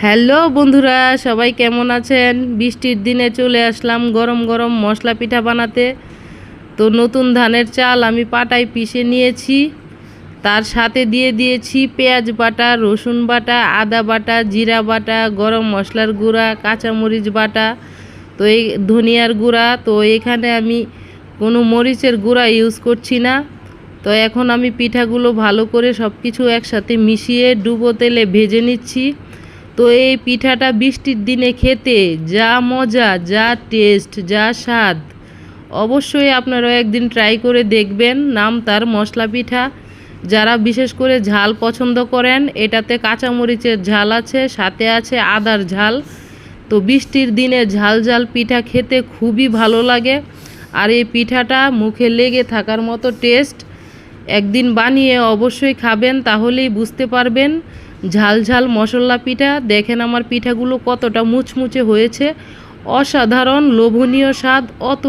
Hello বন্ধুরা, সবাই কেমন আছেন? বৃষ্টির দিনে চলে আসলাম গরম গরম মশলা পিঠা বানাতে। তো নতুন ধানের চাল আমি পাটায় পিষে নিয়েছি, তার সাথে দিয়ে দিয়েছি পেঁয়াজ বাটা, রসুন বাটা, আদা বাটা, জিরা বাটা, গরম মশলার গুঁড়া, কাঁচামরিচ বাটা, তো এই ধনিয়ার গুঁড়া। তো এখানে আমি কোনো মরিচের গুঁড়া ইউজ করছি না। তো এখন আমি পিঠাগুলো ভালো করে সব কিছু একসাথে মিশিয়ে ডুবো তেলে ভেজে নিচ্ছি। তো এই পিঠাটা বৃষ্টির দিনে খেতে যা মজা, যা টেস্ট, যা স্বাদ, অবশ্যই আপনারাও একদিন ট্রাই করে দেখবেন। নাম তার মশলা পিঠা। যারা বিশেষ করে ঝাল পছন্দ করেন, এটাতে কাঁচামরিচের ঝাল আছে, সাথে আছে আদার ঝাল। তো বৃষ্টির দিনে ঝাল ঝাল পিঠা খেতে খুবই ভালো লাগে। আর এই পিঠাটা মুখে লেগে থাকার মতো টেস্ট। একদিন বানিয়ে অবশ্যই খাবেন, তাহলেই বুঝতে পারবেন ঝাল ঝাল মশলা পিঠা। দেখেন আমার পিঠাগুলো কতটা মুচমুচে হয়েছে, অসাধারণ লোভনীয় স্বাদ, অত